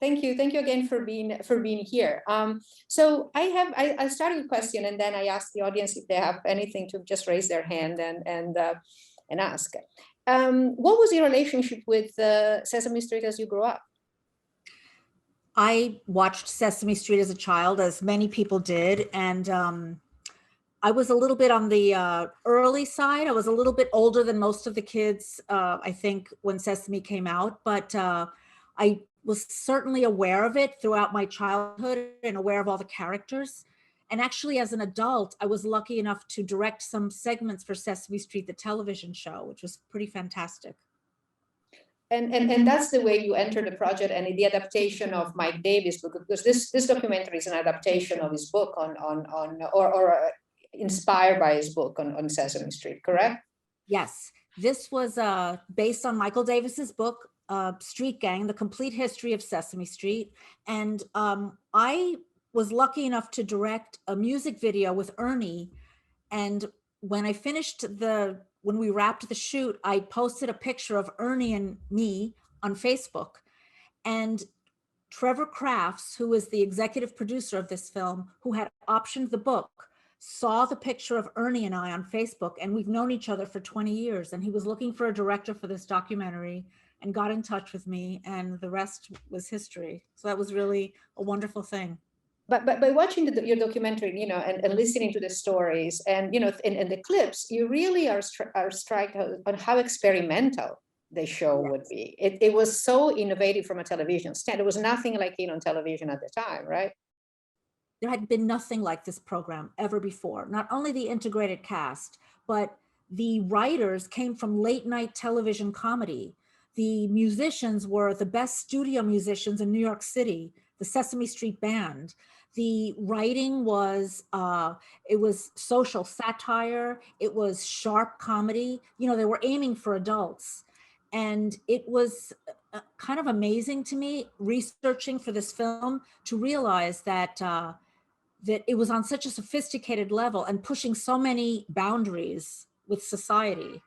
Thank you again for being here. So I started a question, and then I asked the audience if they have anything to just raise their hand and ask. What was your relationship with Sesame Street as you grew up? I watched Sesame Street as a child, as many people did, and I was a little bit on the early side. I was a little bit older than most of the kids, I think, when Sesame came out, but I was certainly aware of it throughout my childhood and aware of all the characters. And actually, as an adult, I was lucky enough to direct some segments for Sesame Street, the television show, which was pretty fantastic. And that's the way you entered the project and the adaptation of Mike Davis' book, because this documentary is an adaptation of his book or inspired by his book on Sesame Street, correct? Yes, this was based on Michael Davis's book, Street Gang, The Complete History of Sesame Street. And I was lucky enough to direct a music video with Ernie. And when I finished when we wrapped the shoot, I posted a picture of Ernie and me on Facebook. And Trevor Crafts, who was the executive producer of this film, who had optioned the book, saw the picture of Ernie and I on Facebook, and we've known each other for 20 years. And he was looking for a director for this documentary and got in touch with me, and the rest was history. So that was really a wonderful thing. But by watching your documentary, you know, and listening to the stories and, you know, in the clips, you really are struck on how experimental the show would be. It was so innovative from a television stand. There was nothing like it on television at the time, right? There had been nothing like this program ever before. Not only the integrated cast, but the writers came from late night television comedy. The musicians were the best studio musicians in New York City, the Sesame Street Band. The writing was, it was social satire. It was sharp comedy. You know, they were aiming for adults. And it was kind of amazing to me, researching for this film, to realize that that it was on such a sophisticated level and pushing so many boundaries with society.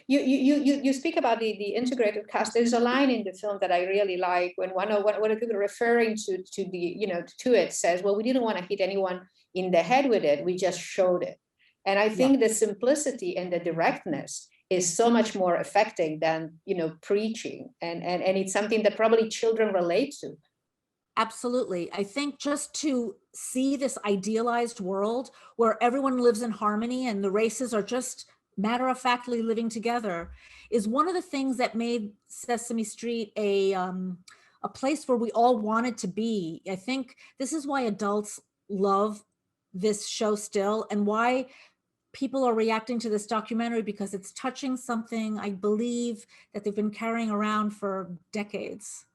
You speak about the integrated cast. There's a line in the film that I really like when one of the people referring to the, you know, to it says, well, we didn't want to hit anyone in the head with it, we just showed it. And I think the simplicity and the directness is so much more affecting than, you know, preaching, and it's something that probably children relate to. Absolutely. I think just to see this idealized world where everyone lives in harmony and the races are just matter-of-factly living together is one of the things that made Sesame Street a place where we all wanted to be. I think this is why adults love this show still, and why people are reacting to this documentary, because it's touching something, I believe, that they've been carrying around for decades.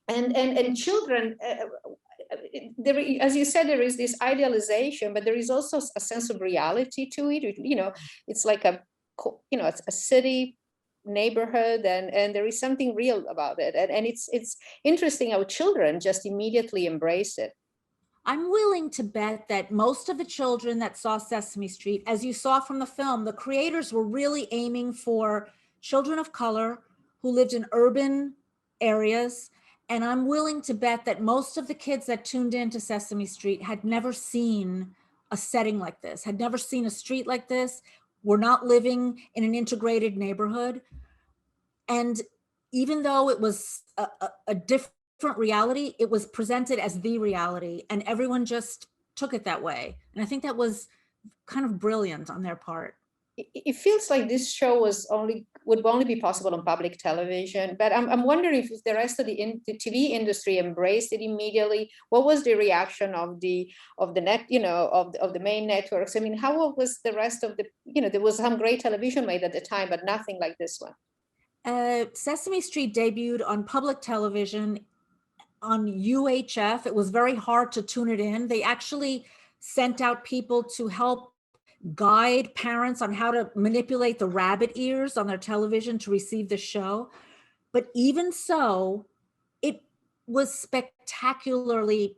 And children, as you said, there is this idealization, but there is also a sense of reality to it. You know, it's like it's a city neighborhood, and there is something real about it. And it's interesting how children just immediately embrace it. I'm willing to bet that most of the children that saw Sesame Street, as you saw from the film, the creators were really aiming for children of color who lived in urban areas. And I'm willing to bet that most of the kids that tuned into Sesame Street had never seen a setting like this, had never seen a street like this, were not living in an integrated neighborhood. And even though it was a different reality, it was presented as the reality, and everyone just took it that way. And I think that was kind of brilliant on their part. It feels like this show would only be possible on public television, but I'm wondering if the rest of the TV industry embraced it immediately. What was the reaction of the net, you know, of the main networks? I mean, how was the rest of the, you know, there was some great television made at the time, but nothing like this one. Sesame Street debuted on public television on UHF. It was very hard to tune it in. They actually sent out people to help guide parents on how to manipulate the rabbit ears on their television to receive the show. But even so, it was spectacularly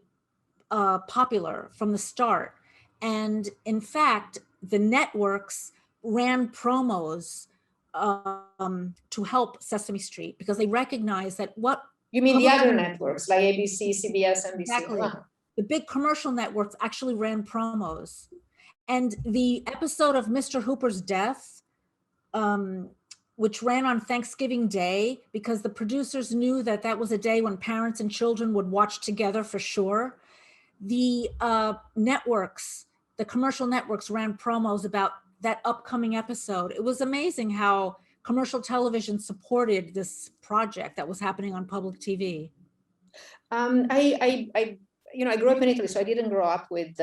popular from the start. And in fact, the networks ran promos to help Sesame Street, because they recognized that what You mean the other networks like ABC, CBS, NBC? Exactly. Huh. The big commercial networks actually ran promos. And the episode of Mr. Hooper's death, which ran on Thanksgiving Day, because the producers knew that that was a day when parents and children would watch together for sure. The networks, the commercial networks ran promos about that upcoming episode. It was amazing how commercial television supported this project that was happening on public TV. I grew up in Italy, so I didn't grow up with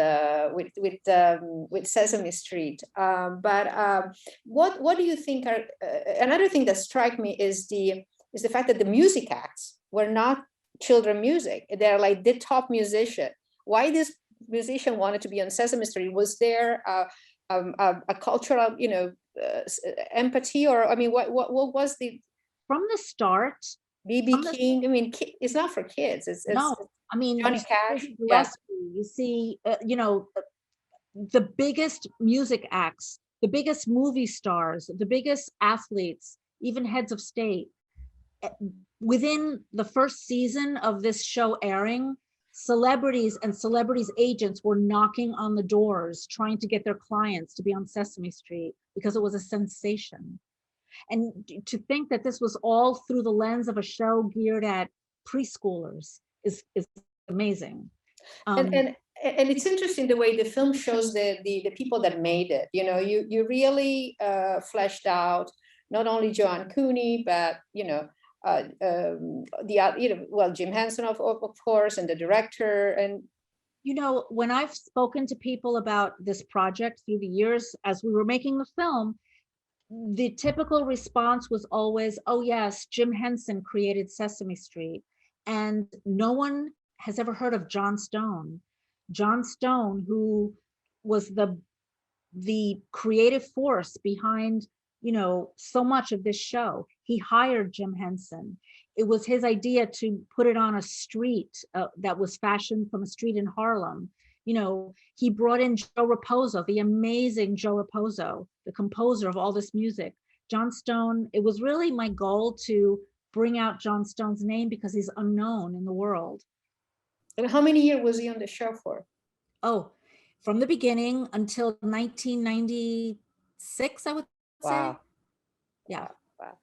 Sesame Street. What do you think are another thing that struck me is the fact that the music acts were not children music. They're like the top musician. Why this musician wanted to be on Sesame Street? Was there a cultural, empathy, or I mean, what was the from the start? B.B. King. I mean, it's not for kids. It's no. I mean, Johnny Cash. Yeah. You see, the biggest music acts, the biggest movie stars, the biggest athletes, even heads of state. Within the first season of this show airing, celebrities and celebrities' agents were knocking on the doors, trying to get their clients to be on Sesame Street because it was a sensation. And to think that this was all through the lens of a show geared at preschoolers is amazing. And it's interesting the way the film shows the people that made it. You really fleshed out not only Joanne Cooney, but Jim Henson of course, and the director. And when I've spoken to people about this project through the years as we were making the film, the typical response was always, oh yes, Jim Henson created Sesame Street. And no one has ever heard of John Stone. John Stone, who was the creative force behind, so much of this show. He hired Jim Henson. It was his idea to put it on a street that was fashioned from a street in Harlem. He brought in Joe Raposo, the amazing Joe Raposo, the composer of all this music. John Stone, it was really my goal to bring out John Stone's name because he's unknown in the world. And how many years was he on the show for? Oh, from the beginning until 1996, I would say. Yeah. Wow.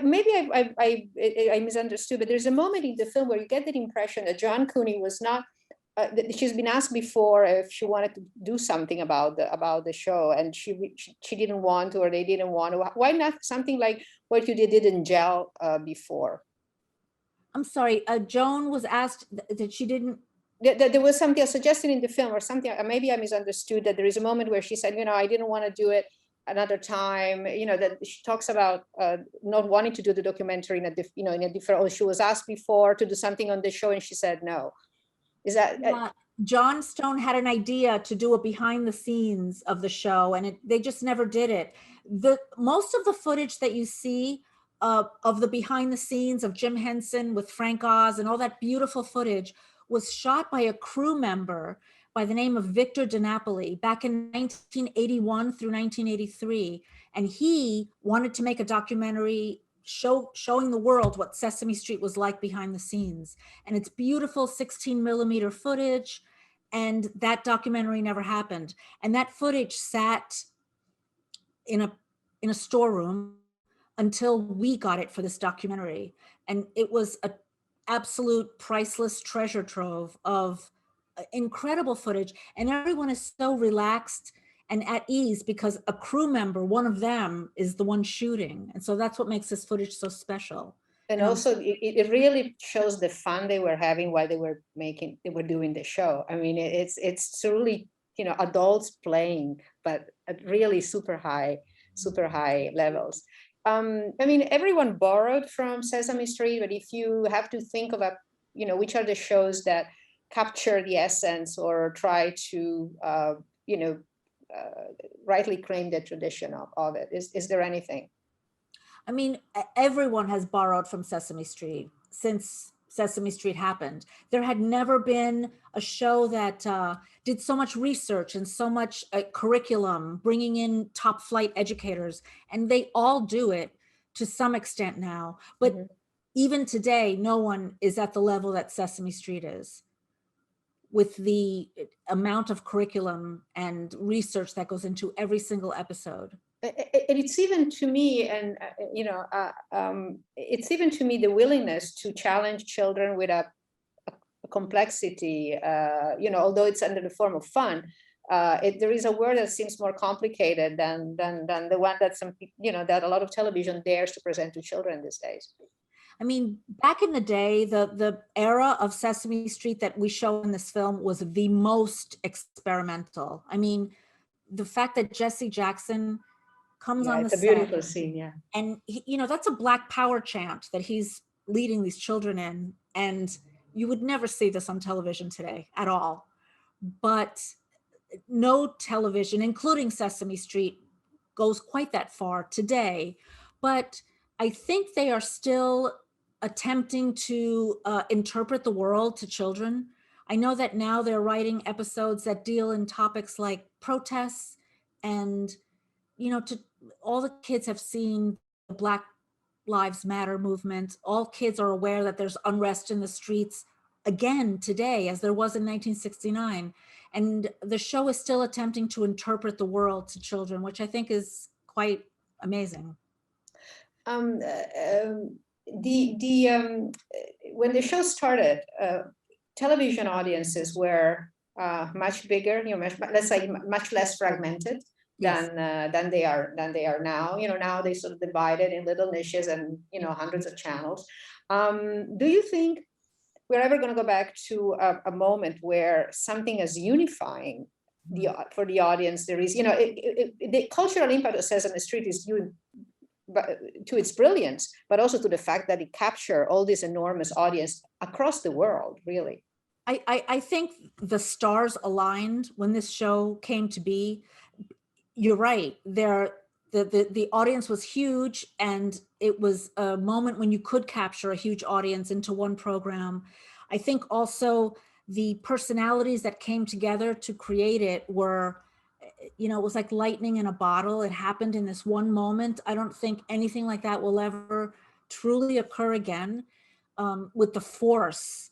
Maybe I misunderstood, but there's a moment in the film where you get the impression that Joanne Cooney was not. She's been asked before if she wanted to do something about the show, and she didn't want to, or they didn't want to. Why not something like what you didn't gel before? I'm sorry, Joan was asked that she didn't. There was something suggested in the film, or something. Maybe I misunderstood that there is a moment where she said, I didn't want to do it another time. That she talks about not wanting to do the documentary in a different. Or she was asked before to do something on the show, and she said no. Is that John Stone had an idea to do a behind the scenes of the show, and they just never did it. Most of the footage that you see of the behind the scenes of Jim Henson with Frank Oz and all that beautiful footage was shot by a crew member by the name of Victor DiNapoli back in 1981 through 1983. And he wanted to make a documentary showing the world what Sesame Street was like behind the scenes. And it's beautiful 16mm footage. And that documentary never happened. And that footage sat in a storeroom until we got it for this documentary. And it was an absolute priceless treasure trove of incredible footage. And everyone is so relaxed and at ease because a crew member, one of them, is the one shooting. And so that's what makes this footage so special. And also it really shows the fun they were having while they were doing the show. I mean, it's truly, adults playing, but at really super high levels. I mean, everyone borrowed from Sesame Street, but if you have to think of which are the shows that capture the essence or try to, rightly claim the tradition of it, is there anything? I mean, everyone has borrowed from Sesame Street since Sesame Street happened. There had never been a show that did so much research and so much curriculum, bringing in top flight educators, and they all do it to some extent now. But even today, no one is at the level that Sesame Street is, with the amount of curriculum and research that goes into every single episode. And it's even to me, and it's even to me the willingness to challenge children with a complexity, although it's under the form of fun. There is a word that seems more complicated than the one that that a lot of television dares to present to children these days. I mean, back in the day, the era of Sesame Street that we show in this film was the most experimental. I mean, the fact that Jesse Jackson comes on the set. It's a beautiful scene, yeah. And that's a Black Power chant that he's leading these children in, and you would never see this on television today at all. But no television, including Sesame Street, goes quite that far today. But I think they are still attempting to interpret the world to children. I know that now they're writing episodes that deal in topics like protests, and all the kids have seen the Black Lives Matter movement. All kids are aware that there's unrest in the streets again today, as there was in 1969. And the show is still attempting to interpret the world to children, which I think is quite amazing. When the show started, television audiences were much bigger, let's say much less fragmented. Yes. than they are now. Now they sort of divided in little niches and hundreds of channels. Do you think we're ever going to go back to a moment where something as unifying for the audience there is, the cultural impact of Sesame Street is due to its brilliance, but also to the fact that it captured all this enormous audience across the world, really. I think the stars aligned when this show came to be. You're right. The audience was huge, and it was a moment when you could capture a huge audience into one program. I think also the personalities that came together to create it were, it was like lightning in a bottle. It happened in this one moment. I don't think anything like that will ever truly occur again. With the force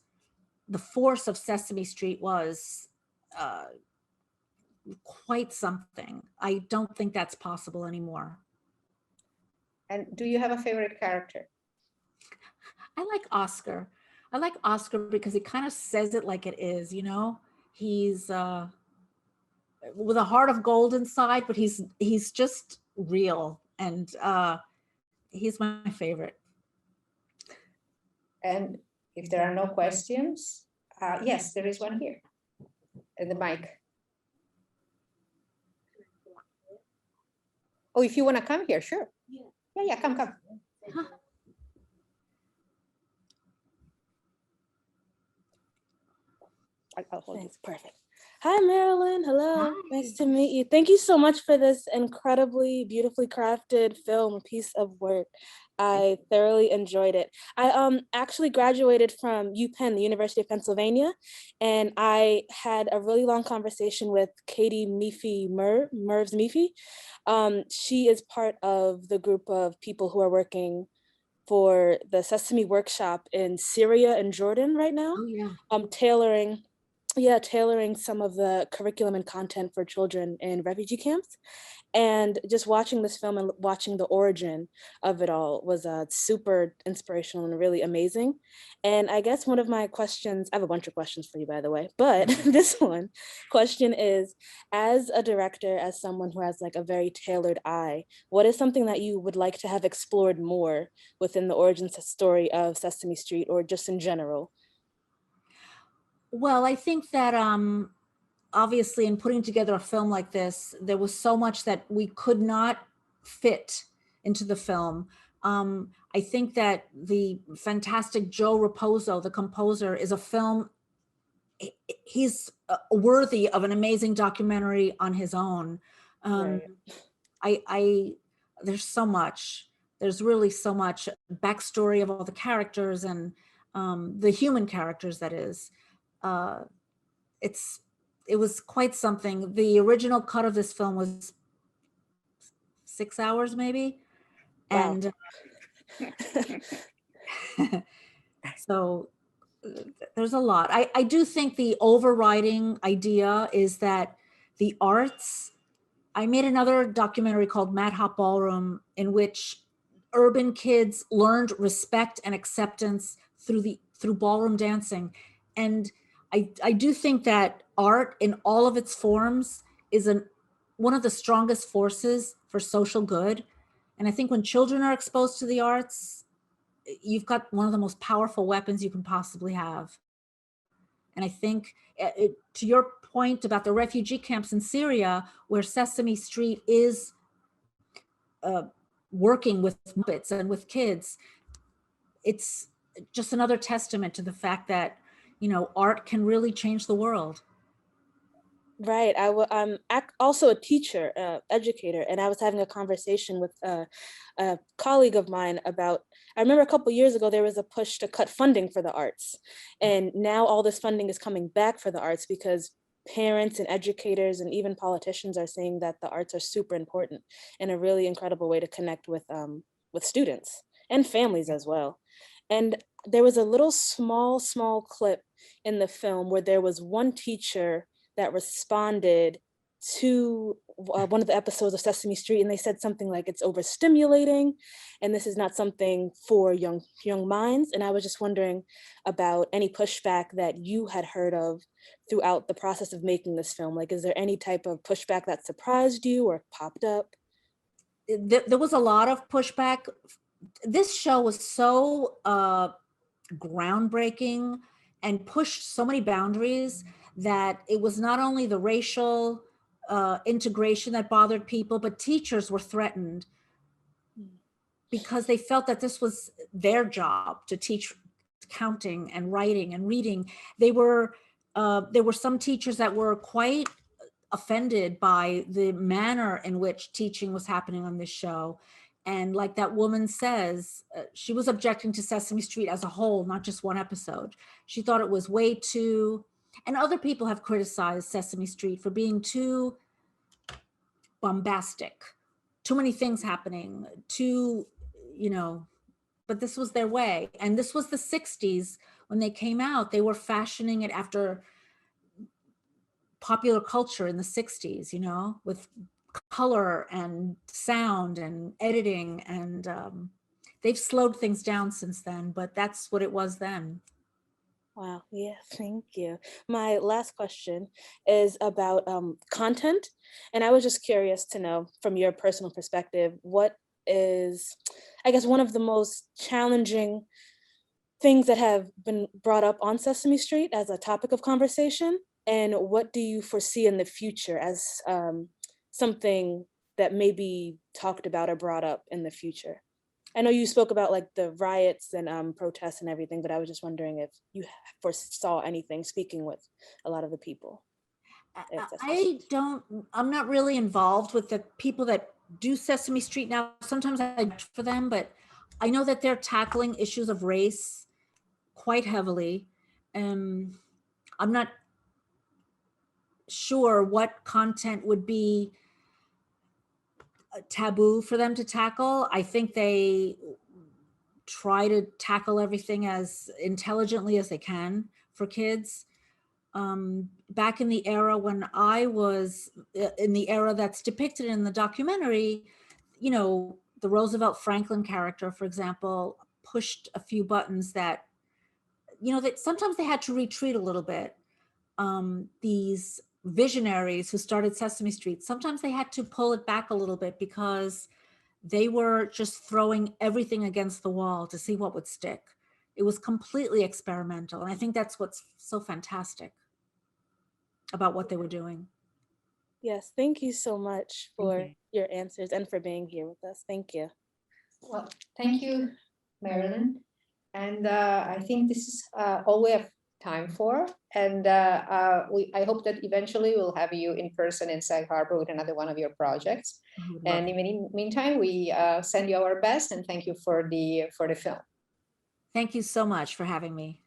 of Sesame Street was quite something. I don't think that's possible anymore. And do you have a favorite character? I like Oscar. I like Oscar because he kind of says it like it is, He's with a heart of gold inside, but he's just real, and he's my favorite. And if there are no questions, yes, there is one here in the mic. Oh, if you want to come here, sure. Yeah, come. Huh. I'll hold Thanks, perfect. Hi, Marilyn. Hello. Hi. Nice to meet you. Thank you so much for this incredibly beautifully crafted film, piece of work. I thoroughly enjoyed it. I actually graduated from UPenn, the University of Pennsylvania, and I had a really long conversation with Katie Mervs Meafy. She is part of the group of people who are working for the Sesame Workshop in Syria and Jordan right now. Oh, yeah. Tailoring some of the curriculum and content for children in refugee camps. And just watching this film and watching the origin of it all was super inspirational and really amazing. And I guess one of my questions, I have a bunch of questions for you, by the way, but this question is, as a director, as someone who has like a very tailored eye, what is something that you would like to have explored more within the origin story of Sesame Street, or just in general? Well, I think that obviously in putting together a film like this, there was so much that we could not fit into the film. I think that the fantastic Joe Raposo, the composer, is a film, he's worthy of an amazing documentary on his own. Right. There's so much. There's really so much backstory of all the characters and the human characters, that is. It was quite something. The original cut of this film was 6 hours maybe. Wow. And So there's a lot. I do think the overriding idea is that the arts, I made another documentary called Mad Hop Ballroom, in which urban kids learned respect and acceptance through ballroom dancing. And I do think that art in all of its forms is one of the strongest forces for social good. And I think when children are exposed to the arts, you've got one of the most powerful weapons you can possibly have. And I think to your point about the refugee camps in Syria, where Sesame Street is working with Muppets and with kids, it's just another testament to the fact that, art can really change the world. Right. I'm also a teacher, educator, and I was having a conversation with a colleague of mine about, I remember a couple years ago, there was a push to cut funding for the arts. And now all this funding is coming back for the arts because parents and educators and even politicians are saying that the arts are super important and a really incredible way to connect with students and families as well. And there was a little small clip in the film where there was one teacher that responded to one of the episodes of Sesame Street, and they said something like it's overstimulating, and this is not something for young minds. And I was just wondering about any pushback that you had heard of throughout the process of making this film. Like, is there any type of pushback that surprised you or popped up? There was a lot of pushback. This show was so groundbreaking and pushed so many boundaries that it was not only the racial integration that bothered people, but teachers were threatened because they felt that this was their job to teach counting and writing and reading. There were some teachers that were quite offended by the manner in which teaching was happening on this show. And like that woman says, she was objecting to Sesame Street as a whole, not just one episode. She thought it was way too, and other people have criticized Sesame Street for being too bombastic, too many things happening, but this was their way. And this was the 60s when they came out. They were fashioning it after popular culture in the 60s, with color and sound and editing. And they've slowed things down since then, but that's what it was then. Wow, yeah, thank you. My last question is about content. And I was just curious to know from your personal perspective, what is, I guess, one of the most challenging things that have been brought up on Sesame Street as a topic of conversation? And what do you foresee in the future as something that may be talked about or brought up in the future? I know you spoke about like the riots and protests and everything, but I was just wondering if you foresaw anything speaking with a lot of the people. I'm not really involved with the people that do Sesame Street now. Sometimes I do for them, but I know that they're tackling issues of race quite heavily. I'm not sure what content would be taboo for them to tackle. I think they try to tackle everything as intelligently as they can for kids. Back in the era when I was in the era that's depicted in the documentary, the Roosevelt Franklin character, for example, pushed a few buttons that, that sometimes they had to retreat a little bit. These visionaries who started Sesame Street, sometimes they had to pull it back a little bit because they were just throwing everything against the wall to see what would stick. It was completely experimental. And I think that's what's so fantastic about what they were doing. Yes, thank you so much for your answers and for being here with us. Thank you. Well, thank you, Marilyn. And I think this is all we have time for. And I hope that eventually we'll have you in person in Sag Harbor with another one of your projects. And in the meantime, we send you our best and thank you for the film. Thank you so much for having me.